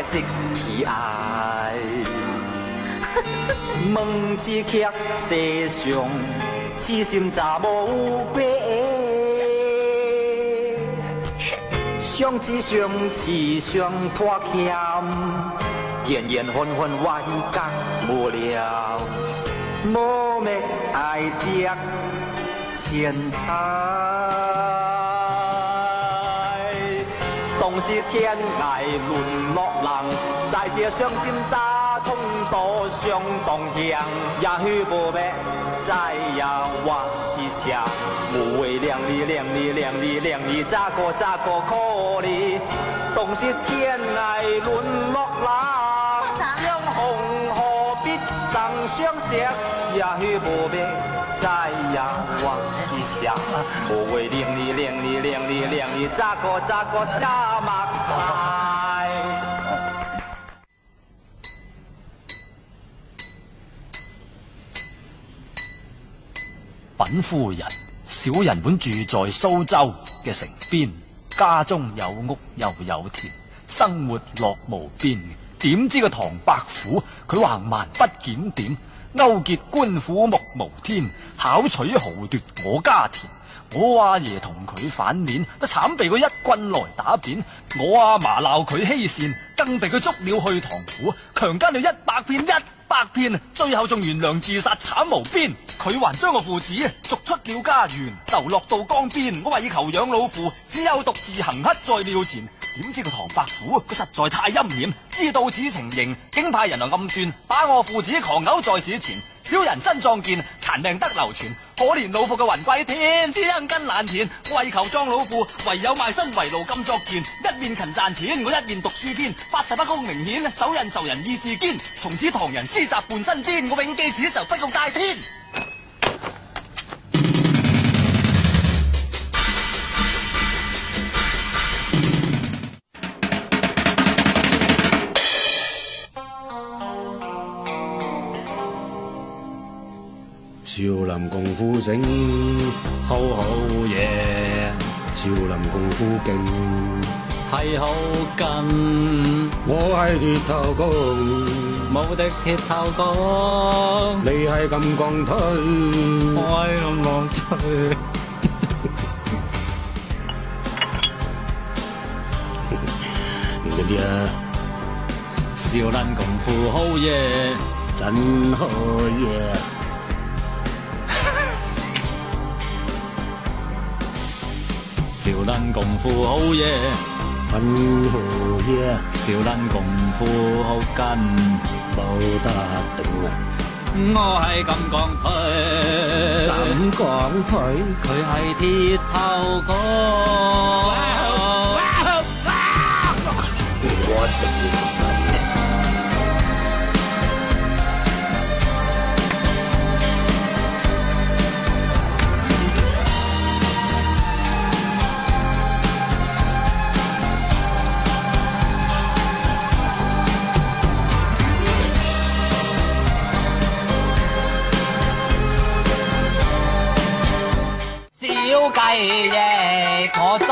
識喜愛。問之劇世上，痴心查無白。相知相似相拖欠，緣緣分分愛隔無了，無覓愛得千彩。當時天涯淪落人，在這傷心乍痛多相同鄉，也許無覓再也我是想，無謂兩你咋個可憐？當時天涯淪落人，相逢何必曾相識，也許無覓再也我是想，無謂兩你咋個瞎目晒。稟夫人，小人本住在蘇州嘅城邊，家中有屋又有田，生活樂無邊。點知個唐伯虎佢橫蠻不檢點，勾結官府目無天，巧取豪奪我家田。我阿爺同佢反面，都慘被佢一棍來打扁。我阿嫲鬧佢欺善，更被佢捉了去唐府，強姦了100遍，最後仲懸梁自殺，慘無邊。佢還將我父子逐出了家園，流落到江邊。我為求養老父，只有獨自行乞在廟前。點知個唐伯虎佢實在太陰險，知道此情形，竟派人來暗算，把我父子狂毆在史前。小人身壯健，殘命得流傳，可憐老父嘅魂歸天，知恩根難填。為求葬老父，唯有賣身為奴咁作賤，一面勤賺錢，我一面讀書篇，發誓不公明顯，手刃仇人意志堅。從此唐人詩集半身癲，我永記此仇不共戴天。少林功夫醒，好好嘢，少林功夫勁，係好勁。我係鐵頭功，冇敵鐵頭功，你係金剛腿，我係金剛腿。嗰啲啊，少林功夫好嘢，真好嘢。少林功夫好嘢，很好嘢。少林功夫好緊，冇得頂啊！我係金剛腿，金剛腿，佢係鐵頭功。我頂。小雞翼我中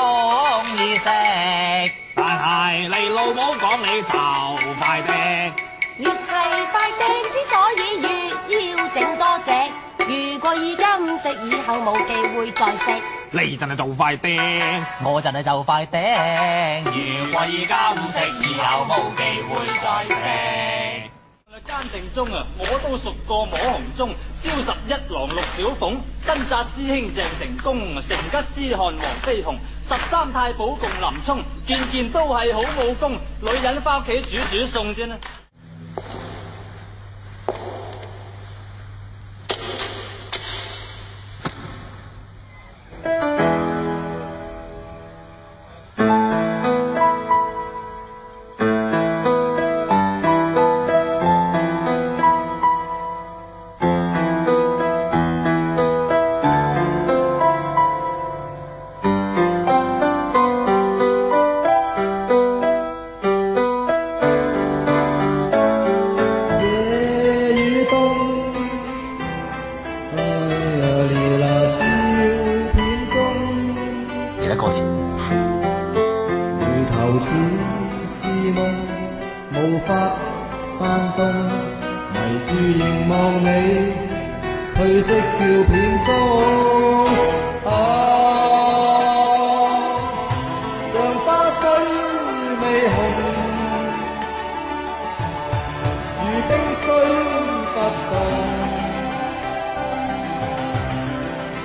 意食，但係你老母講你頭快釘，越係快釘，之所以越要整多隻。如果而家唔食，以後冇機會再食。你真係做快釘，我真係就快釘。如果而家唔食，以後冇機會再食。鑑定中啊，我都熟過摸紅鐘，蕭十一郎陸小鳳，新紮師兄鄭成功，成吉思汗黃飛鴻，13太保共林沖，件都係好武功。女人返屋企煮餸先啦。無法翻動，迷住凝望你褪色照片中，像花水未紅，如冰水不動，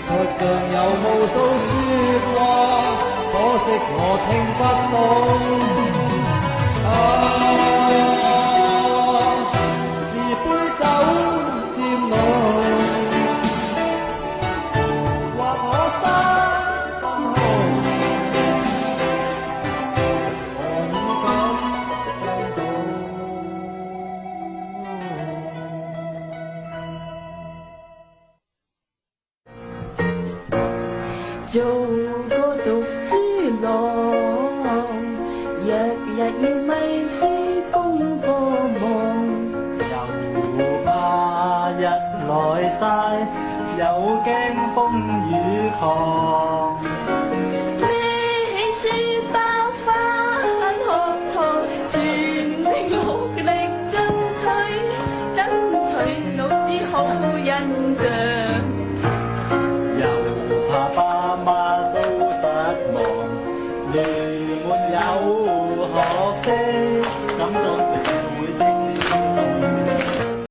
卻像有無數說話，可惜我聽不懂。是杯酒漸濃，或我心空，何以感到？做個讀書郎，日日要咪書功課忙，又怕日來曬，又驚風雨狂。